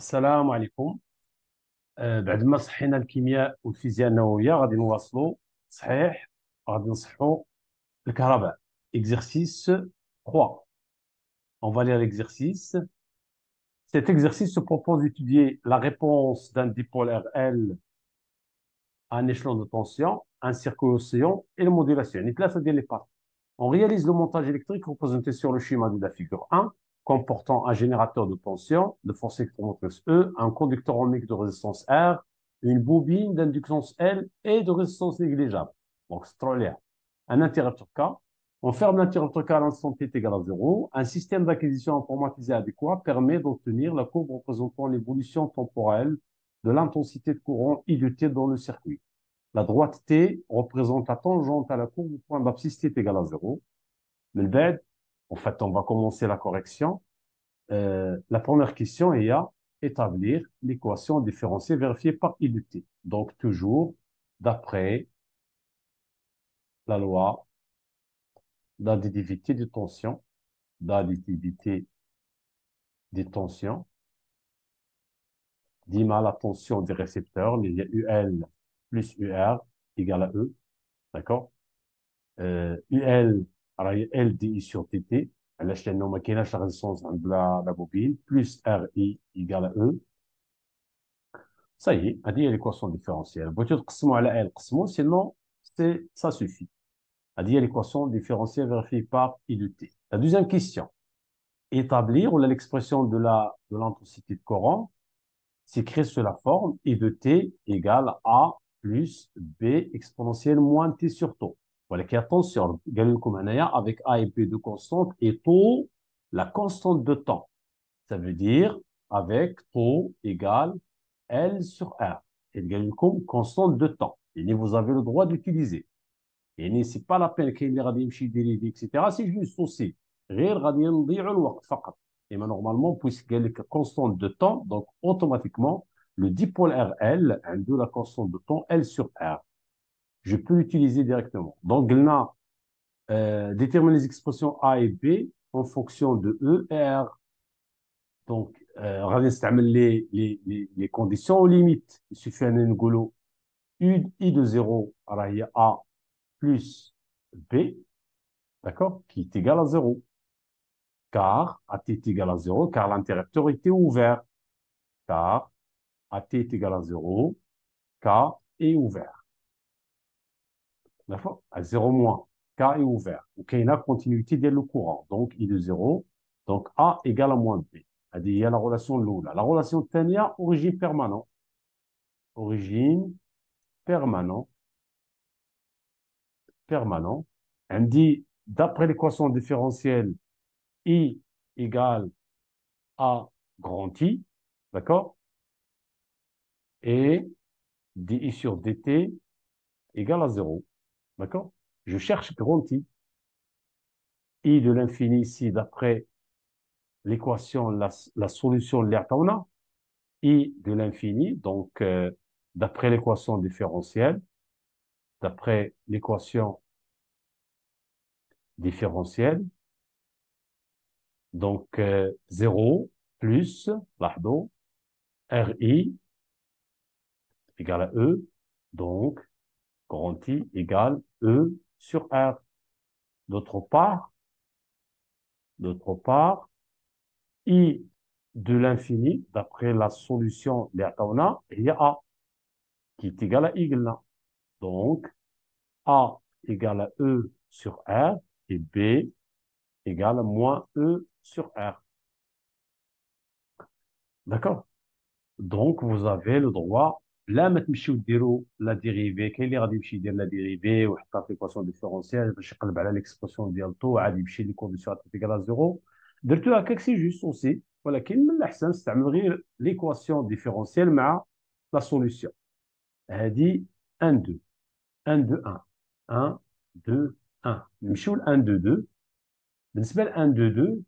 السلام عليكم. بعد ما صحينا الكيمياء والفيزياء النووية غادي نواصلوا. صحيح. غادي نصحوا الكهرباء. Exercice 3. On va lire l'exercice. Cet exercice se propose d'étudier la réponse d'un dipôle RL à un échelon de tension, un circuit oscillant et la modulation. يعني ثلاثة ديال les parts. On réalise le montage électrique représenté sur le schéma de la figure 1, comportant un générateur de tension, de force électromotrice E, un conducteur ohmique de résistance R, une bobine d'inductance L et de résistance négligeable. Donc, c'est trop clair. Un interrupteur K. On ferme l'interrupteur K à l'instant t est égal à 0. Un système d'acquisition informatisé adéquat permet d'obtenir la courbe représentant l'évolution temporelle de l'intensité de courant I de T dans le circuit. La droite T représente la tangente à la courbe du point d'abscisse T est égal à 0. Mais en fait, on va commencer la correction. La première question est à établir l'équation différentielle vérifiée par I de T. Donc, toujours d'après la loi d'additivité des tensions, d'additivité des tensions, d'IMA la tension des récepteurs, il y a UL plus UR égale à E, d'accord. UL, alors il y a LDI sur TT, علاش لانه ما كايناش la résistance عند la bobine, plus RI égale à E. Ça y est, هذه هي l'équation différentielle. بغيتو تقسموا على L قسموا, sinon ça suffit. هذه هي l'équation différentielle vérifiée par I de T. La deuxième question, établir l'expression de l'intensité de courant s'écrit sous la forme I de T égale A plus B exponentielle moins T sur taux. Voilà, attention, avec A et B de constante et taux, la constante de temps. Ça veut dire avec taux égale L sur R. Et comme constante de temps. Et vous avez le droit d'utiliser. Et ce n'est pas la peine qu'il y ait des dérivés, etc. C'est juste aussi. غير غادي نضيعوا الوقت فقط. Et normalement, puisqu'il y a une constante de temps, donc automatiquement, le dipôle RL a la constante de temps L sur R. Je peux l'utiliser directement. Donc, on a déterminer les expressions A et B en fonction de E et R. Donc, on va utiliser les conditions aux limites. Il suffit de nous I de 0, alors il y a A plus B, d'accord, qui est égal à 0. Car AT est égal à 0, car l'interrupteur était ouvert. Car AT est égal à 0, K est ouvert. D'accord. À 0 moins, K est ouvert. Donc, il y a une continuité dès le courant. Donc, I de 0. Donc, A égale à moins B. Il y a la relation de l'eau là. La relation de Tania, origine permanente. Origine permanente. Permanent. Elle me dit, d'après l'équation différentielle, I égale A grand I. D'accord. Et dI sur dt égale à 0. D'accord. Je cherche grand I. I de l'infini ici, d'après l'équation, la solution de l'Ertauna. I de l'infini, donc d'après l'équation différentielle, d'après l'équation différentielle, donc 0 plus, لاحظوا, RI égale à E, donc grand I égale E sur R. D'autre part, I de l'infini, d'après la solution d'Ertauna, il y a A, qui est égal à Y. Donc, A égale à E sur R et B égale à moins E sur R. D'accord. Donc, vous avez le droit, là, ما تمشيو ديروا la dérivée, كاين اللي غادي يمشي يدير la dérivée ويحطها في l'équation différentielle باش يقلب على l'expression ديال طو عاد يمشي لي condition égale à 0. درتو هكاك سي جوست اوسي، ولكن من الأحسن نستعمل غير l'équation différentielle مع la solution. هذه 1 2 1 2 1 1 2 1. نمشيو ل 1 2 2. بالنسبة ل 1 2 2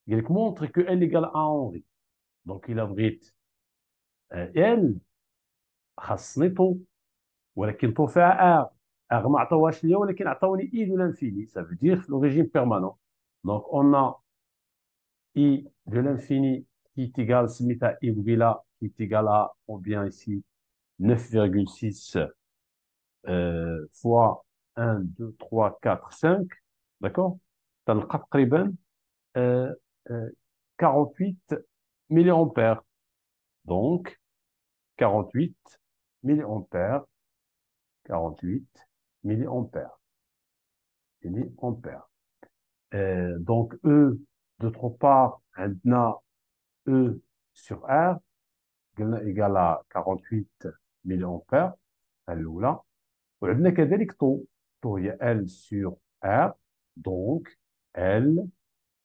قال لك montre que L égale à Henri. Donc il a بغيت L خاصني طو، ولكن طو فيها ار ما عطاوهاش ليا ولكن عطاوني اي دو لانفيني، ça veut dire l'origine permanente. Donc on a i de l'infini qui est égal, Smita Ibwila, qui est égal à, on vient ici, 9,6 fois 1, 2, 3, 4, 5, d'accord? تلقى تقريبا euh, euh, 48 milliampères. Donc, 48 milliampères, 48 milliampères, milliampères. Donc, E, d'autre part, عندنا E sur R, قلنا égal à 48 milliampères, الأولى. وعندنا كذلك طو هي L sur R, donc L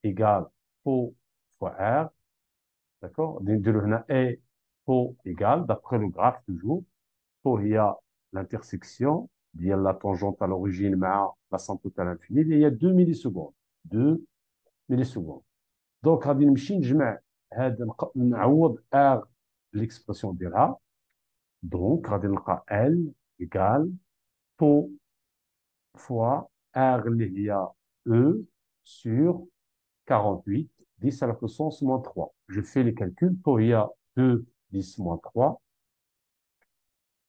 égale tau fois R, d'accord? نديرو هنا A tau égale, d'après le graphe toujours, tau هي l'intersection ديال la tangente à l'origine مع l'asymptote à l'infini, il y a 2 millisecondes. 2 millisecondes. Donc غادي نمشي نجمع هذا نعوض R l'expression ديالها. Donc غادي نلقى L égale tau fois R اللي هي E sur 48, 10 à la puissance moins 3. Je fais les calculs. Tau هي 2, 10 moins 3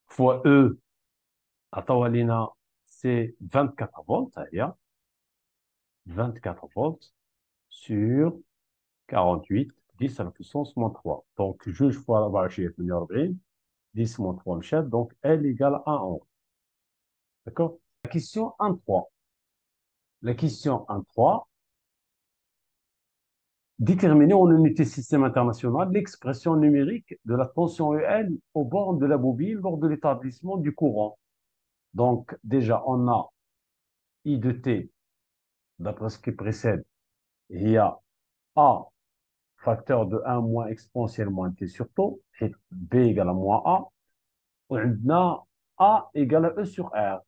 fois E عطاوها لينا c'est 24 volts, هي 24 volts sur 48, 10 à la puissance moins 3. Donc, juge fois 24, 10 moins 3 مشات, donc L égale à 1. D'accord? La question 1.3. La question 1.3, déterminer en unité système international l'expression numérique de la tension EL aux bornes de la bobine lors de l'établissement du courant. Donc, déjà, on a I de T, d'après ce qui précède, il y a A facteur de 1 moins exponentielle moins T sur tau, et B égale à moins A. On a A égale à E sur R.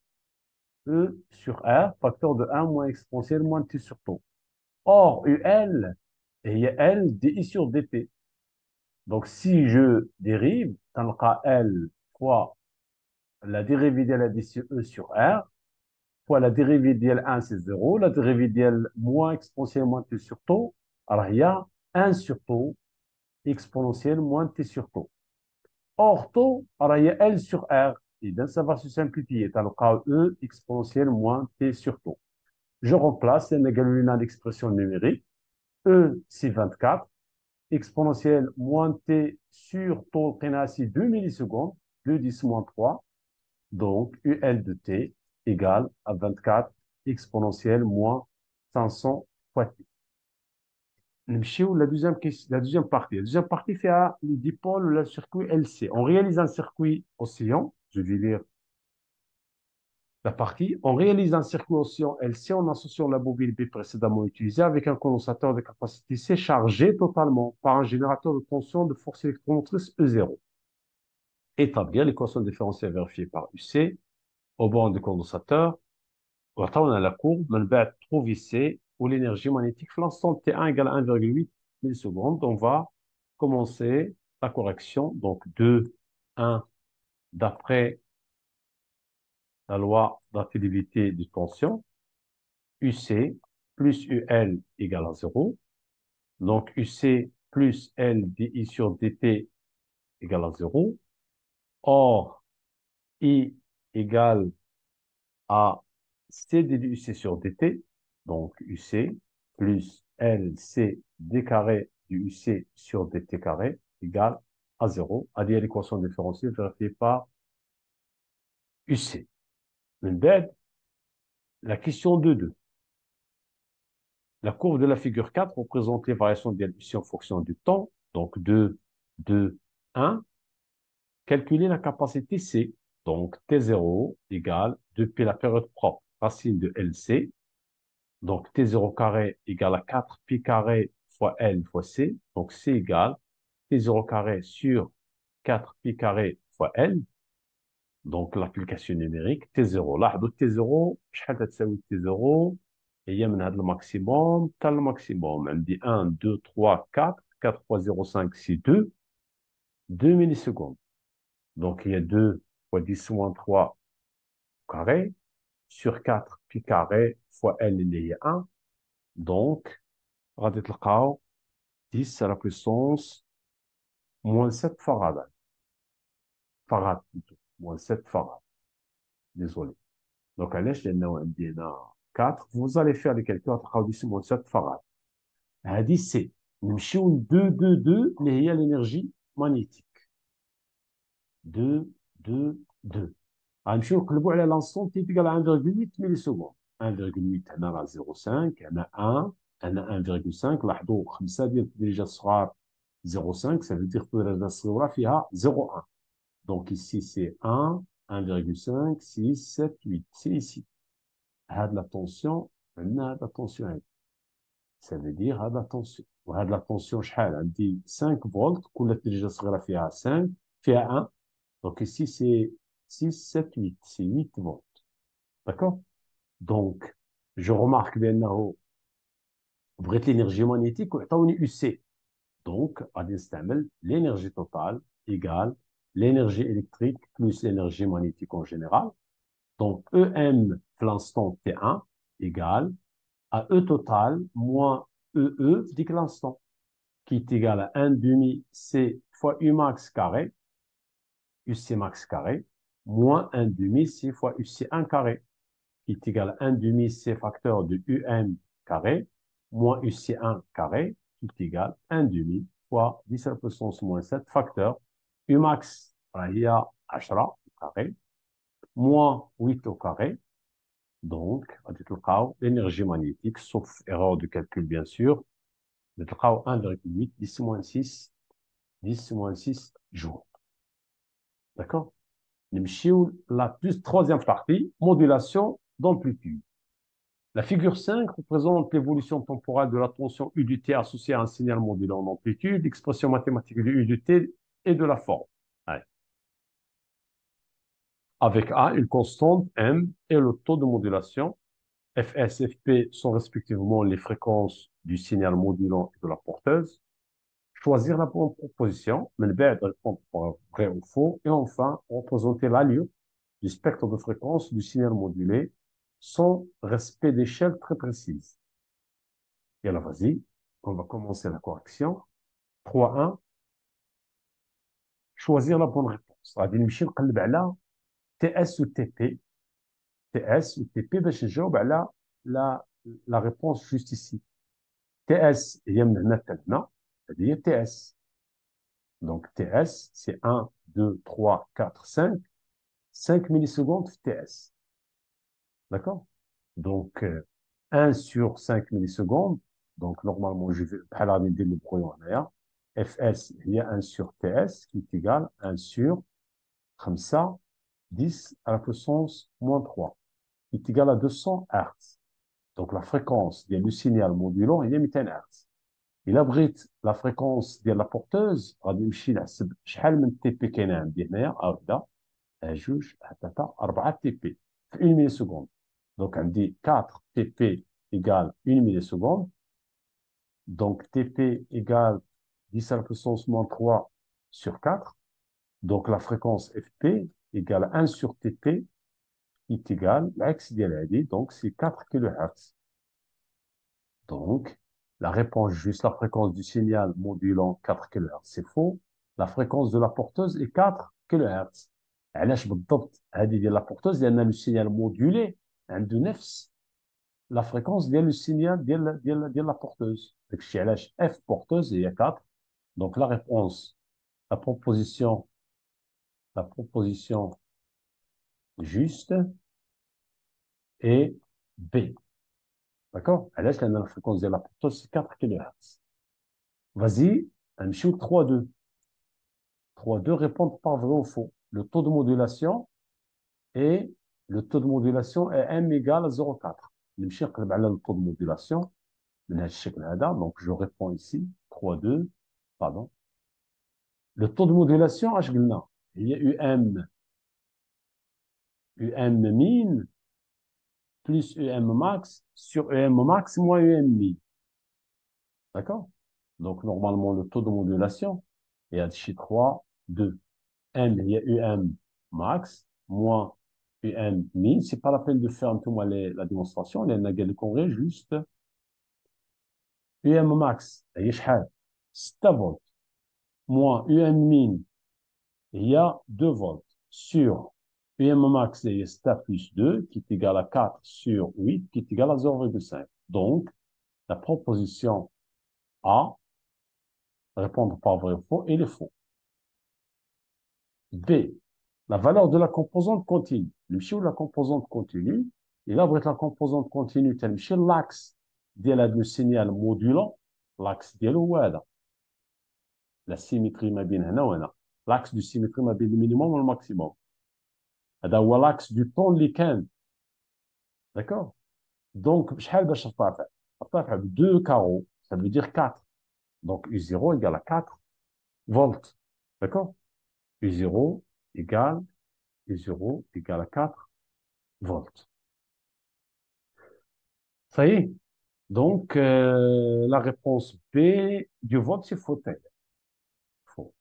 E sur R, facteur de 1 moins exponentielle moins T sur tau. Or, UL, il y a L dI sur dt. Donc, si je dérive, ça me fera L fois la dérivée de la E sur R, fois la dérivée de 1, c'est 0, la dérivée de moins exponentielle moins T sur tau, alors il y a 1 sur tau exponentielle moins T sur tau. Or, tau, alors il y a L sur R, et donc ça va se simplifier. Ça me fera E exponentielle moins T sur tau. Je remplace, c'est l'expression numérique. E, c'est 24. Exponentielle moins t sur tau c'est 2 millisecondes, 2 10 moins 3. Donc, UL de t égale à 24 exponentielle moins 500 fois t. La deuxième, la deuxième partie. La deuxième partie fait le dipôle, le circuit LC. On réalise un circuit oscillant. Je vais lire la partie. On réalise un circuit oscillant LC en associant la bobine B précédemment utilisée avec un condensateur de capacité C chargé totalement par un générateur de tension de force électromotrice E0. Établir l'équation différentielle vérifiée par UC au bord du condensateur. On a la courbe, on va trouver C où l'énergie magnétique l'instant T1 égale à 1,8 millisecondes. On va commencer la correction. Donc 2, 1, d'après la loi d'intelligibilité de tension, UC plus UL égale à 0. Donc UC plus L dI sur dt égale à 0. Or, I égale à C déduit UC sur dt. Donc UC plus LC d carré du UC sur dt carré égale à 0. À dire l'équation différentielle vérifiée par UC. La question 2.2. La courbe de la figure 4 représente les variations de l'UC en fonction du temps. Donc 2, 2, 1. Calculer la capacité C. Donc T0 égale depuis la période propre, racine de LC. Donc T0 carré égale à 4 pi carré fois L fois C. Donc C égale T0 carré sur 4 pi carré fois L. Donc l'application numérique T0. Là, T0, شحال تساوي T0 هي من هذا الماكسيموم حتى الماكسيموم. عندي 1 2 3 4 4 fois 0,5 c'est 2 2 millisecondes. Donc il y a 2 fois 10 moins 3 carré sur 4 pi carré fois L il y a 1. Donc غادي تلقاو 10 à la puissance moins 7 farad. Farad plutôt. Moins 7 farad. Désolé. Donc, à l'échelle de 4, vous allez faire les calculs à moins 7 farad. هذه سي نمشيو 2 2 2 اللي هي l'énergie magnétique. 2 2 2. غنمشيو نقلبوا على لانستون تي تيكال 1,8 ملي سكوند. 1,8 هنا راه 0,5 هنا 1 هنا 1,5. لاحظوا 5 ديال التدريجات الصغار 0,5 ça veut dire التدريجات الصغيره فيها 0,1. donc ici c'est 1 1,5 6 7 8 c'est ici. هاد لا طونسيون عندنا هاد لا طونسيون هادي ça veut dire هاد لا طونسيون وهاد لا طونسيون شحال عندي 5 فولت كل التدريجات الصغيره فيها 5 فيها 1 donc ici c'est 6 7 8 c'est 8 volts. D'accord. Donc, je remarque bien là, l'énergie magnétique, on est UC. Donc, à l'instant, l'énergie totale égale l'énergie électrique plus l'énergie magnétique en général. Donc, EM, l'instant T1, égale à E total moins EE, dit l'instant, qui est égal à 1 demi C fois U max carré, UC max carré, moins 1 demi C fois UC1 carré, qui est égal à 1 demi C facteur de UM carré, moins UC1 carré, qui est égal à 1 demi fois 10 à la puissance moins 7 facteur U max, il y a 10 au carré, moins 8 au carré. Donc, l'énergie magnétique, sauf erreur de calcul bien sûr, 1,8, 10 moins 6, 10 moins 6 jours. D'accord. La plus troisième partie, modulation d'amplitude. La figure 5 représente l'évolution temporelle de la tension U du T associée à un signal modulant d'amplitude, l'expression mathématique du U du T et de la forme. Allez. Avec A, une constante M et le taux de modulation. Fs et Fp sont respectivement les fréquences du signal modulant et de la porteuse. Choisir la bonne proposition, répondre vrai ou faux. Et enfin, représenter l'allure du spectre de fréquence du signal modulé sans respect d'échelle très précise. Et alors, vas-y, on va commencer la correction. 3-1. Choisir la bonne réponse. غادي نمشي نقلب على TS ou TP. TS ou TP باش نجاوب على la réponse juste ici. TS هي من هنا حتى هنا. هذه هي TS. Donc TS c'est 1, 2, 3, 4, 5. 5 millisecondes TS. D'accord? Donc 1 sur 5 millisecondes. Donc normalement je vais بحال غادي ندير le brouillon هنايا. Fs il y a 1 sur TS qui est égal à 1 sur 5 10 à la puissance moins 3 qui est égal à 200 Hz. Donc la fréquence du signal modulant il est 200 Hz. Il abrite la fréquence de la porteuse غادي نمشي نحسب شحال من تي بي كاينه عندي هنايا هكذا 2 3 4 تي بي في 1 milliseconde. Donc عندي 4 تي بي égale 1 milliseconde. Donc TP égale 10 à la puissance moins 3 sur 4. Donc la fréquence FP égale 1 sur TP qui est égal à l'axe d'Yaladi, donc c'est 4 kHz. Donc la réponse juste, la fréquence du signal modulant 4 kHz, c'est faux. La fréquence de la porteuse est 4 kHz. علاش بالضبط هذه ديال لا بورتوز لان لو سينيال مودولي عنده نفس لا فريكونس ديال لو سينيال ديال لا بورتوز داكشي علاش اف بورتوز هي 4. Donc la réponse, la proposition juste est B. D'accord? علاش لان la fréquence ديال la porteuse c'est 4 kHz. Vas-y, نمشيو 3-2. 3-2 répondre par vrai ou faux. Le taux de modulation est M égale à 0,4. نمشي نقلب على le taux de modulation من هذا الشكل هذا. Donc je réponds ici 3-2. Pardon. Le taux de modulation اش قلنا هي UM min plus UM max sur UM max moins UM min. D'accord? Donc normalement le taux de modulation est à 3, 2. M il y a UM max moins UM min. C'est pas la peine de faire un peu moins la démonstration. لأن قال لكم juste UM max هي شحال 6 فولت moins UM min, il y a 2 volts sur UM max, il y a sta plus 2 qui est égal à 4 sur 8 qui est égal à 0,5. Donc, la proposition A, répondre par vrai ou faux, elle est faux. B, la valeur de la composante continue. La composante continue, il a la composante continue, l'axe du signal modulant, l'axe ديالو هذا. La symétrie ما بين هنا وهنا. L'axe du symétrie ما بين le minimum et le maximum. هذا هو l'axe du temps اللي كان. D'accord? Donc, شحال باش نرتفع؟ نرتفع ب 2 carreaux, ça veut dire 4. Donc, U0 égale à 4 volts. D'accord? U0 égale U0 égale à 4 volts. Ça y est. Donc, la réponse B du vote, c'est faux. Faux.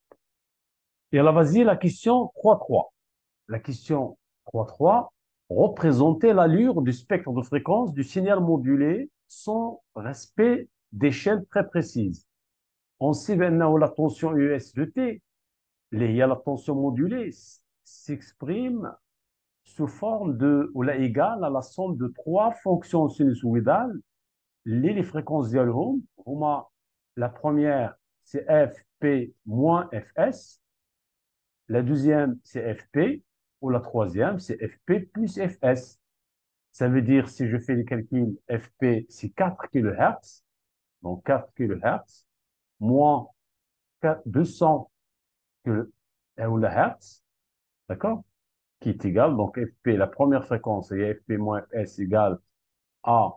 Et alors, vas-y, la question 3.3. La question 3.3, représenter l'allure du spectre de fréquence du signal modulé sans respect d'échelle très précise. On sait maintenant la tension US de T, la tension modulée s'exprime sous forme de, ou la égale à la somme de 3 fonctions sinusoïdales. Les fréquences ديالهم هما la première c'est Fp moins Fs, la deuxième c'est Fp, ou la troisième c'est Fp plus Fs. Ça veut dire, si je fais les calculs, Fp c'est 4 kHz, donc 4 kHz, moins 200 kHz, d'accord, qui est égal, donc Fp, la première fréquence, c'est Fp moins Fs égale à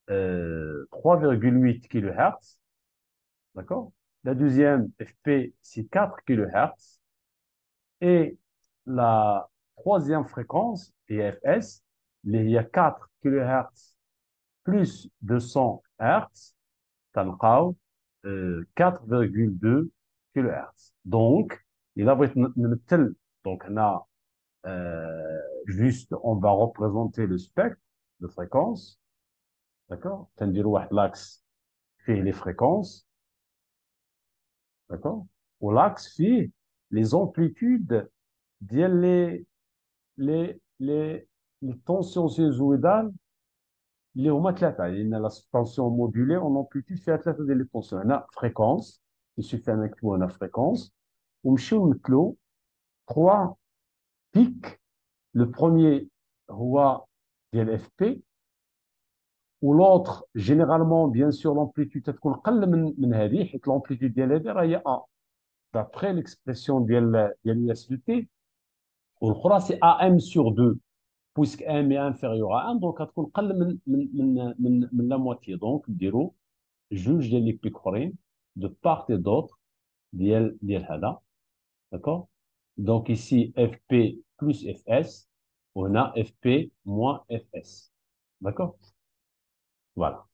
3,8 kHz. D'accord? La deuxième, Fp, c'est 4 kHz. Et la troisième fréquence, Fs, il y a 4 kHz plus 200 Hz, تلقاو 4,2 kHz. Donc, il a نمثل, donc on a juste, on va représenter le spectre de fréquence, d'accord? تنديروا واحد l'axe fait les fréquences, d'accord? Ou l'axe fait les amplitudes ديال les tensions sinusoïdales اللي هما ثلاثه لان لا tension modulée en amplitude فيها ثلاثه ديال لي tensions. هنا fréquence, il suffit نكتبوا هنا fréquence ونمشيو نمثلوا 3 pics. Le premier هو ديال FP, ou l'autre généralement bien sûr l'amplitude تكون قل من هذه حيت l'amplitude ديال هذه راه هي A d'après l'expression ديال US de T. والأخرى c'est AM sur 2 puisque M est inférieur à 1, donc غتكون قل من la moitié. Donc نديرو جوج ديال لي بيك اخرين de part et d'autre ديال هذا. D'accord? Donc ici FP plus Fs, on a FP moins Fs. D'accord? Voilà.